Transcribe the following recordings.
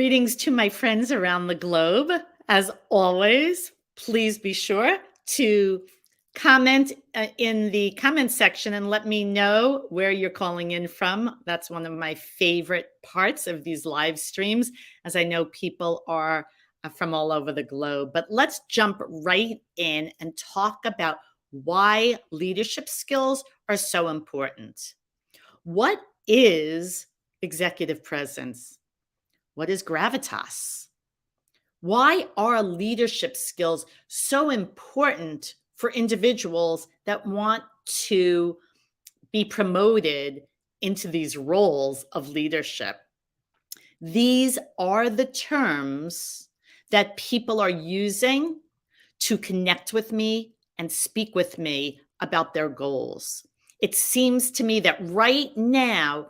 Greetings to my friends around the globe. As always, please be sure to comment in the comment section and let me know where you're calling in from. That's one of my favorite parts of these live streams, as I know people are from all over the globe. But let's jump right in and talk about why leadership skills are so important. What is executive presence? What is gravitas? Why are leadership skills so important for individuals that want to be promoted into these roles of leadership? These are the terms that people are using to connect with me and speak with me about their goals. It seems to me that right now,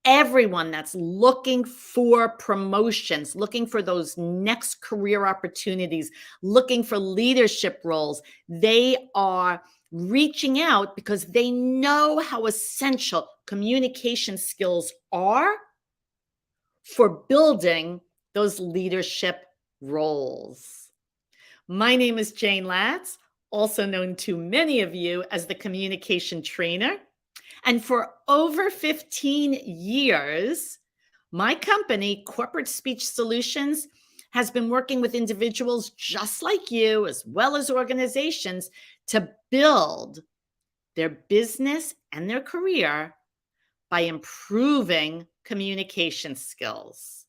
everyone that's looking for promotions, looking for those next career opportunities, looking for leadership roles, they are reaching out because they know how essential communication skills are for building those leadership roles. My name is Jayne Latz, also known to many of you as the communication trainer. And for over 15 years, my company, Corporate Speech Solutions, has been working with individuals just like you, as well as organizations, to build their business and their career by improving communication skills.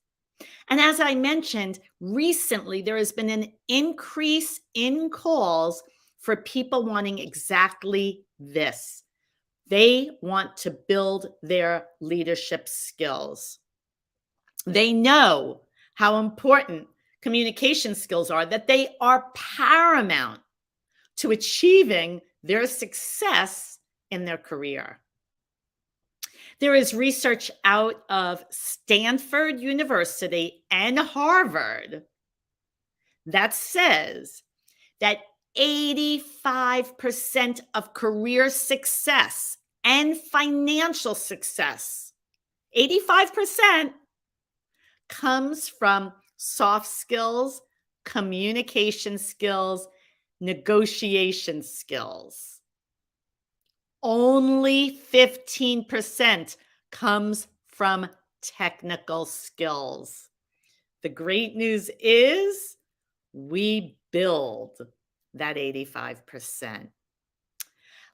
And as I mentioned, recently there has been an increase in calls for people wanting exactly this. They want to build their leadership skills. They know how important communication skills are, that they are paramount to achieving their success in their career. There is research out of Stanford University and Harvard that says that 85% of career success and financial success, 85%, comes from soft skills, communication skills, negotiation skills. Only 15% comes from technical skills. The great news is we build that 85%.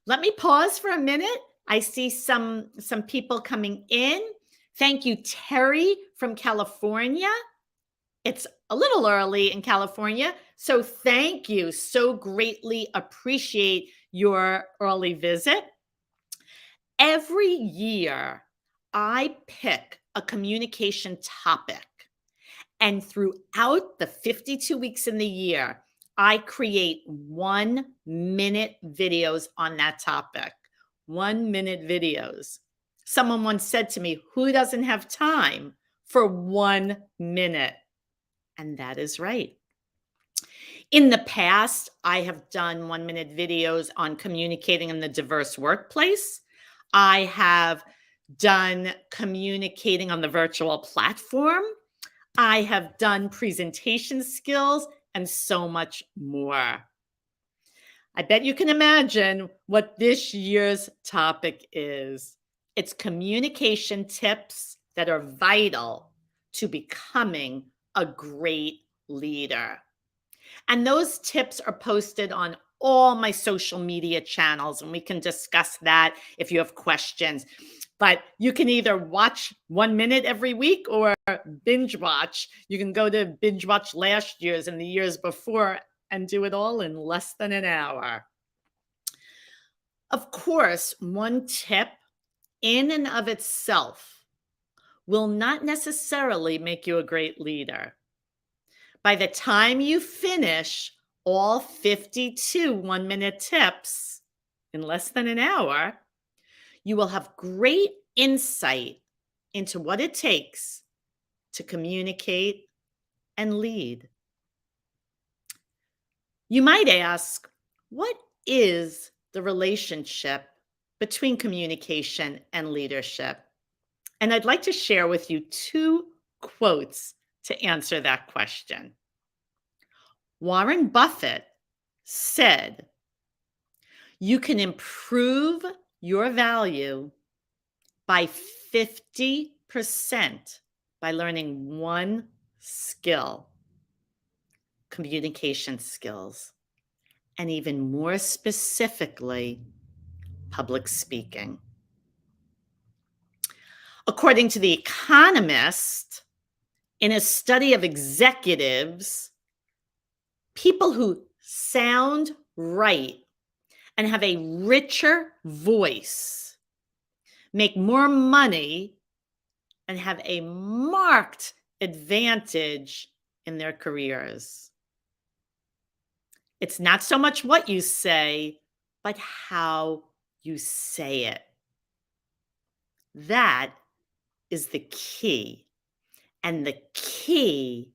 Let me pause for a minute. I see some people coming in. Thank you, Terry from California. It's a little early in California, so thank you. So greatly appreciate your early visit. Every year, I pick a communication topic, and throughout the 52 weeks in the year, I create 1-minute videos on that topic. 1-minute videos. Someone once said to me, who doesn't have time for 1 minute? And that is right. In the past, I have done 1-minute videos on communicating in the diverse workplace. I have done communicating on the virtual platform. I have done presentation skills and so much more. I bet you can imagine what this year's topic is. It's communication tips that are vital to becoming a great leader. And those tips are posted on all my social media channels, and we can discuss that if you have questions. But you can either watch 1 minute every week or binge watch. You can go to binge watch last year's and the years before and do it all in less than an hour. Of course, one tip in and of itself will not necessarily make you a great leader. By the time you finish all 52 1-minute tips in less than an hour, you will have great insight into what it takes to communicate and lead. You might ask, what is the relationship between communication and leadership? And I'd like to share with you 2 quotes to answer that question. Warren Buffett said, you can improve your value by 50% by learning one skill, communication skills, and even more specifically, public speaking. According to The Economist, in a study of executives, people who sound right and have a richer voice make more money and have a marked advantage in their careers. It's not so much what you say, but how you say it. That is the key. And the key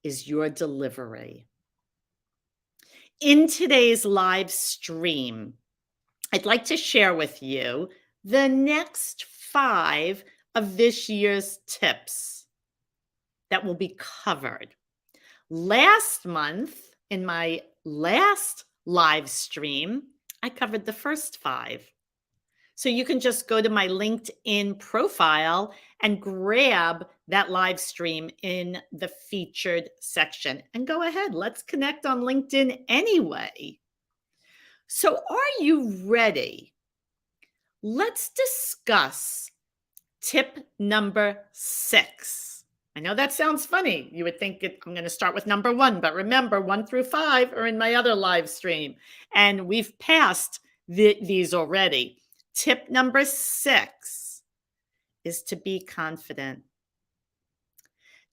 is your delivery. In today's live stream, I'd like to share with you the next 5 of this year's tips that will be covered. Last month, in my last live stream, I covered the first 5. So you can just go to my LinkedIn profile and grab that live stream in the featured section. And go ahead, let's connect on LinkedIn anyway. So are you ready? Let's discuss tip number 6. I know that sounds funny. You would think I'm going to start with number 1, but remember 1 through 5 are in my other live stream. And we've passed these already. Tip number 6 is to be confident.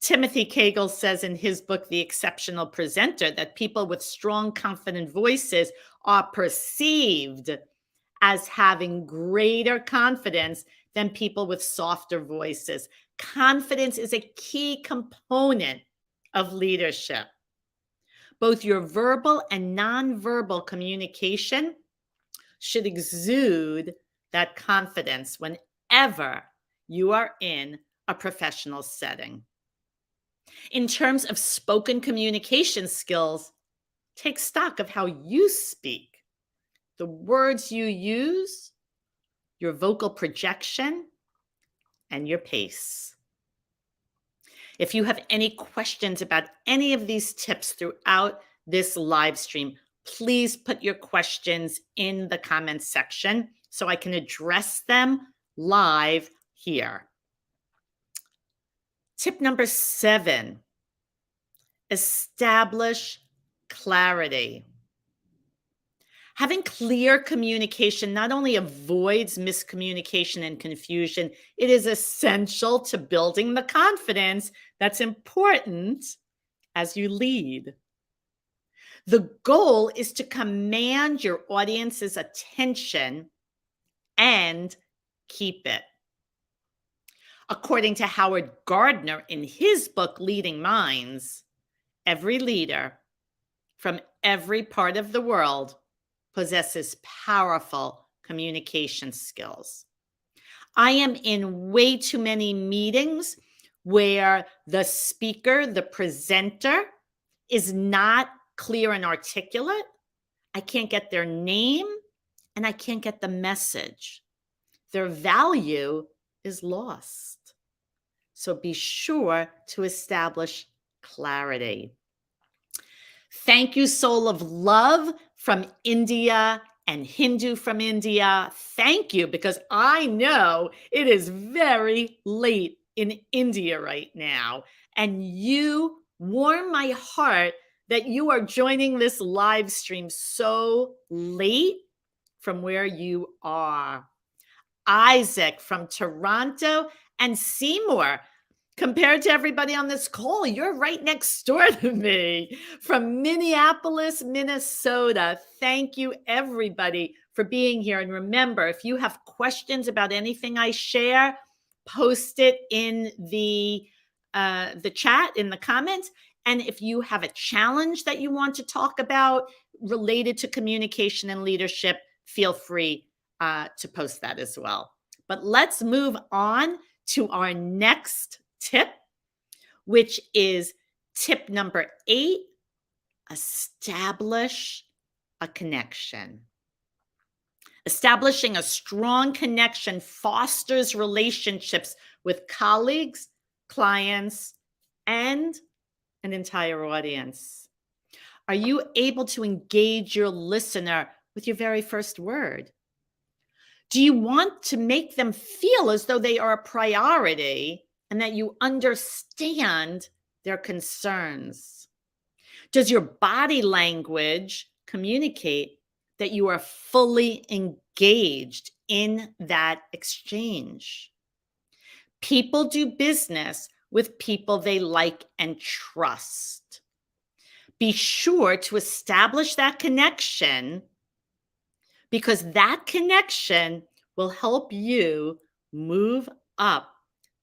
Timothy Cagle says in his book, The Exceptional Presenter, that people with strong, confident voices are perceived as having greater confidence than people with softer voices. Confidence is a key component of leadership. Both your verbal and nonverbal communication should exude that confidence whenever you are in a professional setting. In terms of spoken communication skills, take stock of how you speak, the words you use, your vocal projection, and your pace. If you have any questions about any of these tips throughout this live stream, please put your questions in the comments section so I can address them live here. Tip number 7, establish clarity. Having clear communication not only avoids miscommunication and confusion, it is essential to building the confidence that's important as you lead. The goal is to command your audience's attention and keep it. According to Howard Gardner in his book, Leading Minds, every leader from every part of the world possesses powerful communication skills. I am in way too many meetings where the speaker, the presenter, is not clear and articulate. I can't get their name and I can't get the message. Their value is lost. So be sure to establish clarity. Thank you, Soul of Love from India and Hindu from India. Thank you, because I know it is very late in India right now. And you warm my heart that you are joining this live stream so late from where you are. Isaac from Toronto and Seymour. Compared to everybody on this call, you're right next door to me. From Minneapolis, Minnesota. Thank you, everybody, for being here. And remember, if you have questions about anything I share, post it in the chat, in the comments. And if you have a challenge that you want to talk about related to communication and leadership, feel free to post that as well. But let's move on to our next tip, which is tip number 8, establish a connection. Establishing a strong connection fosters relationships with colleagues, clients, and an entire audience. Are you able to engage your listener with your very first word? Do you want to make them feel as though they are a priority and that you understand their concerns? Does your body language communicate that you are fully engaged in that exchange? People do business with people they like and trust. Be sure to establish that connection, because that connection will help you move up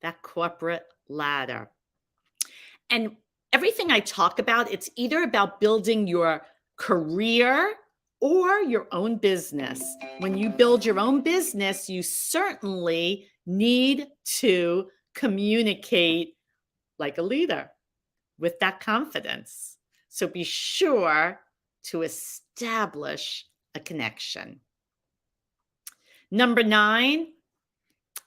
that corporate ladder. And everything I talk about, it's either about building your career or your own business. When you build your own business, you certainly need to communicate like a leader with that confidence. So be sure to establish a connection. Number 9,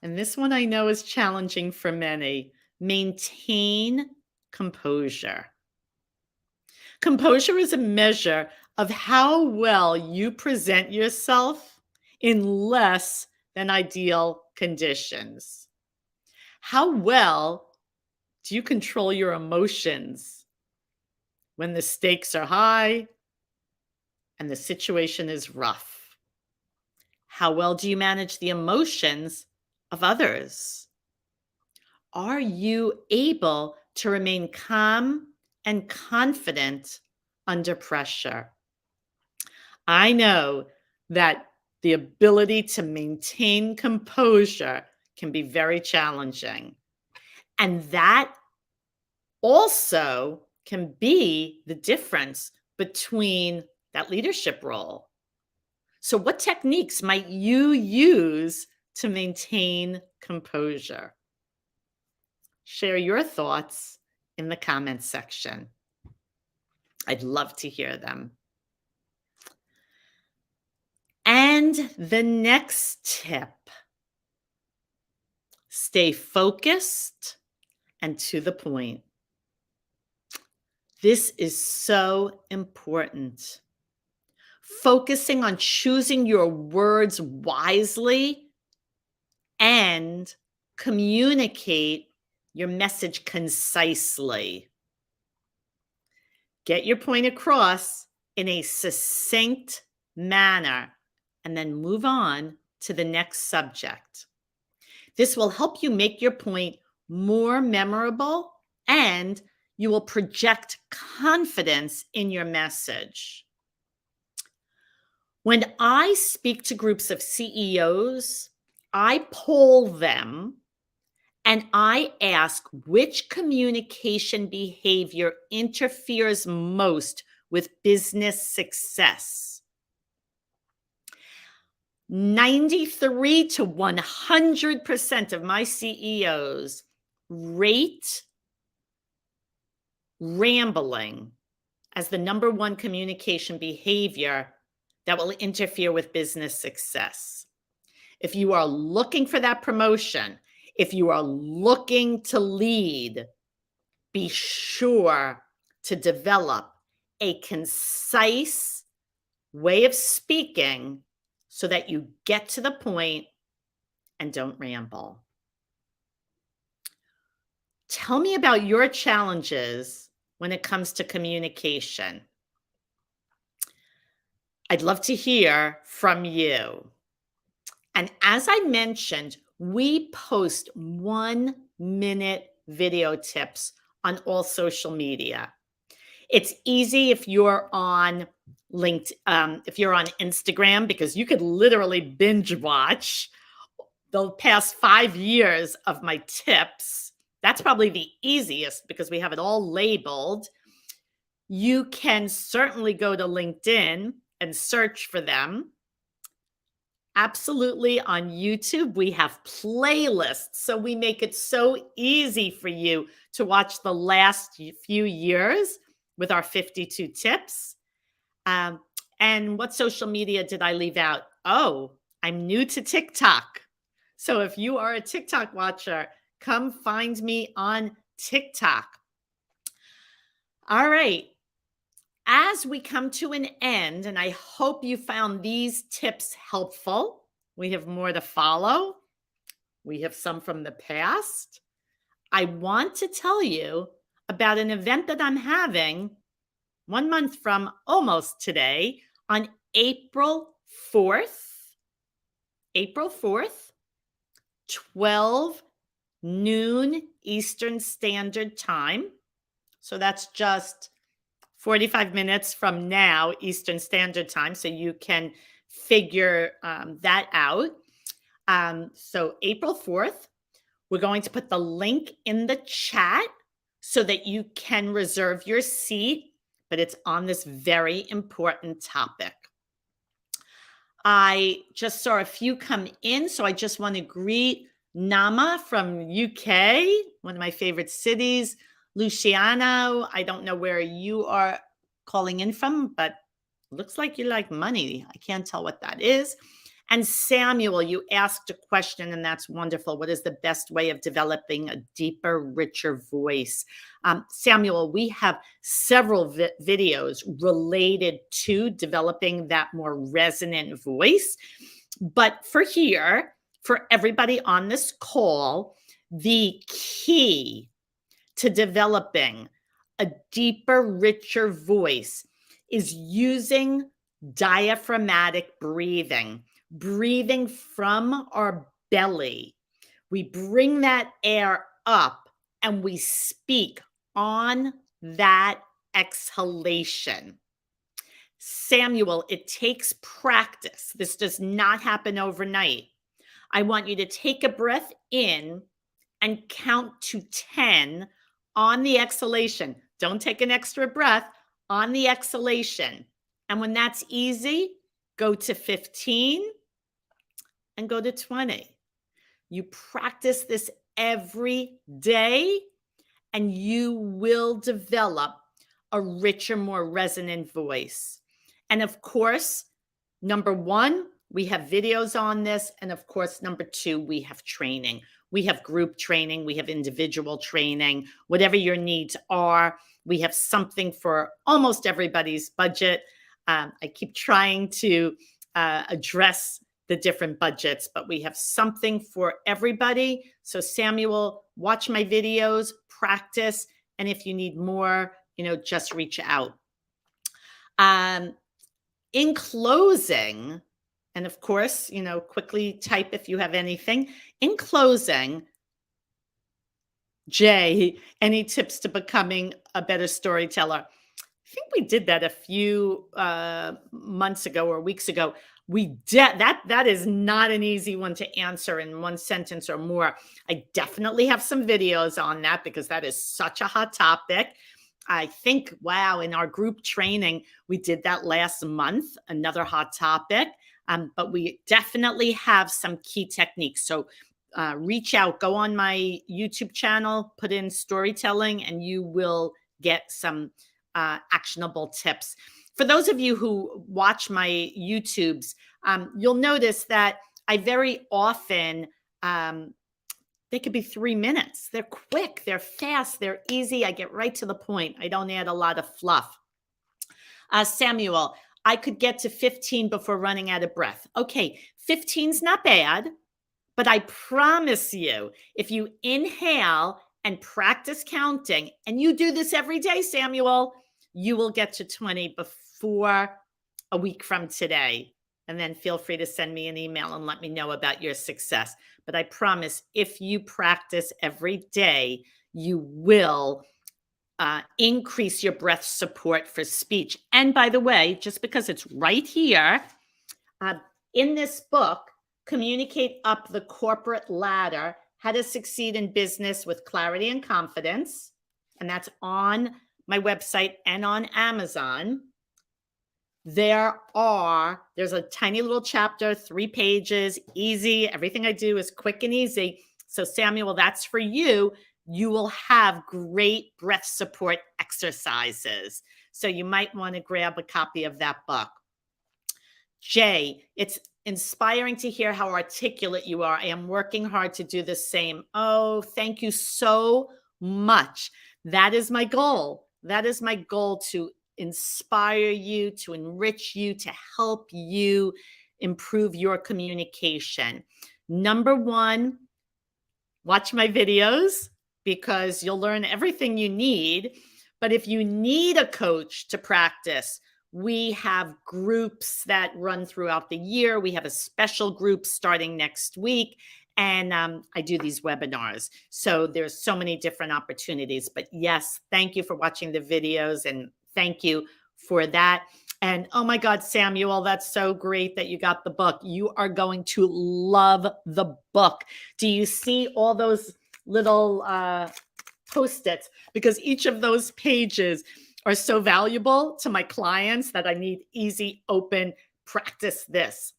and this one I know is challenging for many, maintain composure. Composure is a measure of how well you present yourself in less than ideal conditions. How well do you control your emotions when the stakes are high and the situation is rough? How well do you manage the emotions of others? Are you able to remain calm and confident under pressure? I know that the ability to maintain composure can be very challenging. And that also can be the difference between that leadership role. So, what techniques might you use to maintain composure? Share your thoughts in the comments section. I'd love to hear them. And the next tip, stay focused and to the point. This is so important. Focusing on choosing your words wisely and communicate your message concisely. Get your point across in a succinct manner and then move on to the next subject. This will help you make your point more memorable, and you will project confidence in your message. When I speak to groups of CEOs, I poll them and I ask which communication behavior interferes most with business success. 93 to 100% of my CEOs rate rambling as the number one communication behavior that will interfere with business success. If you are looking for that promotion, if you are looking to lead, be sure to develop a concise way of speaking so that you get to the point and don't ramble. Tell me about your challenges when it comes to communication. I'd love to hear from you. And as I mentioned, we post 1-minute video tips on all social media. It's easy if you're on LinkedIn, if you're on Instagram, because you could literally binge watch the past 5 years of my tips. That's probably the easiest because we have it all labeled. You can certainly go to LinkedIn and search for them. Absolutely. On YouTube, we have playlists. So we make it so easy for you to watch the last few years with our 52 tips. Um, and what social media did I leave out? Oh, I'm new to TikTok. So if you are a TikTok watcher, come find me on TikTok. All right. As we come to an end, and I hope you found these tips helpful, we have more to follow. We have some from the past. I want to tell you about an event that I'm having 1 month from almost today on April 4th. April 4th, 12 noon Eastern Standard Time. So that's just 45 minutes from now, Eastern Standard Time. So you can figure that out. So April 4th, we're going to put the link in the chat so that you can reserve your seat, but it's on this very important topic. I just saw a few come in, so I just want to greet Nama from UK, one of my favorite cities. Luciano, I don't know where you are calling in from, but looks like you like money. I can't tell what that is. And Samuel, you asked a question, and that's wonderful. What is the best way of developing a deeper, richer voice? Samuel, we have several videos related to developing that more resonant voice. But for here, for everybody on this call, the key to developing a deeper, richer voice is using diaphragmatic breathing, breathing from our belly. We bring that air up and we speak on that exhalation. Samuel, it takes practice. This does not happen overnight. I want you to take a breath in and count to 10 on the exhalation. Don't take an extra breath on the exhalation. And when that's easy, go to 15 and go to 20. You practice this every day and you will develop a richer, more resonant voice. And of course, number one, we have videos on this. And of course, number two, we have training. We have group training. We have individual training. Whatever your needs are, we have something for almost everybody's budget. I keep trying to address the different budgets, but we have something for everybody. So Samuel, watch my videos, practice. And if you need more, just reach out. In closing, and of course, quickly type if you have anything. In closing, Jay, any tips to becoming a better storyteller? I think we did that a few months ago or weeks ago. That is not an easy one to answer in one sentence or more. I definitely have some videos on that because that is such a hot topic. I think, wow, in our group training, we did that last month, another hot topic. But we definitely have some key techniques. So reach out, go on my YouTube channel, put in storytelling, and you will get some actionable tips. For those of you who watch my YouTubes, you'll notice that I very often, they could be 3 minutes. They're quick, they're fast, they're easy. I get right to the point. I don't add a lot of fluff. Samuel, I could get to 15 before running out of breath. Okay, 15's not bad, but I promise you, if you inhale and practice counting, and you do this every day, Samuel, you will get to 20 before a week from today. And then feel free to send me an email and let me know about your success. But I promise, if you practice every day, you will increase your breath support for speech. And by the way, just because it's right here, in this book, Communicate Up the Corporate Ladder, How to Succeed in Business with Clarity and Confidence, and that's on my website and on Amazon, there's a tiny little chapter, 3 pages, easy. Everything I do is quick and easy. So Samuel, that's for you. You will have great breath support exercises. So you might want to grab a copy of that book. Jay, it's inspiring to hear how articulate you are. I am working hard to do the same. Oh, thank you so much. That is my goal. That is my goal, to inspire you, to enrich you, to help you improve your communication. Number one, watch my videos because you'll learn everything you need. But if you need a coach to practice, we have groups that run throughout the year. We have a special group starting next week. And I do these webinars. So there's so many different opportunities. But yes, thank you for watching the videos, and thank you for that. And oh my God, Samuel, that's so great that you got the book. You are going to love the book. Do you see all those little Post-its? Because each of those pages are so valuable to my clients that I need easy, open, practice this.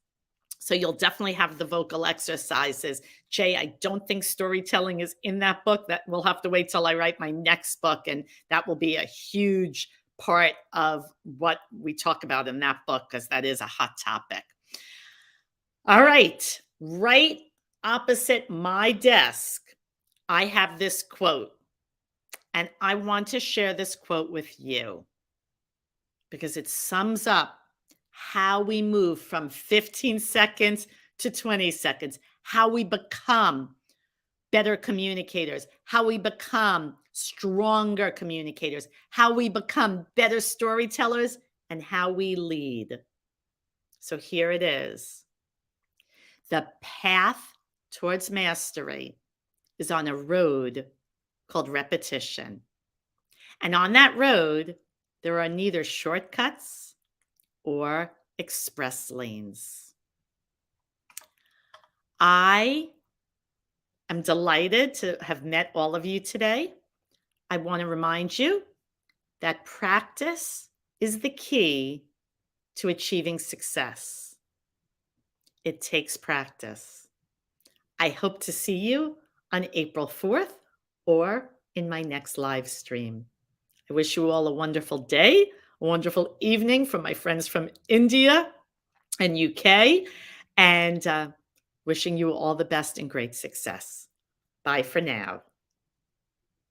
So you'll definitely have the vocal exercises. Jay, I don't think storytelling is in that book. That we'll have to wait till I write my next book, and that will be a huge part of what we talk about in that book, because that is a hot topic. All right, right opposite my desk, I have this quote, and I want to share this quote with you because it sums up how we move from 15 seconds to 20 seconds, how we become better communicators, how we become stronger communicators, how we become better storytellers, and how we lead. So here it is. The path towards mastery is on a road called repetition. And on that road, there are neither shortcuts or express lanes. I am delighted to have met all of you today. I want to remind you that practice is the key to achieving success. It takes practice. I hope to see you on April 4th or in my next live stream. I wish you all a wonderful day, a wonderful evening from my friends from India and UK, and wishing you all the best and great success. Bye for now.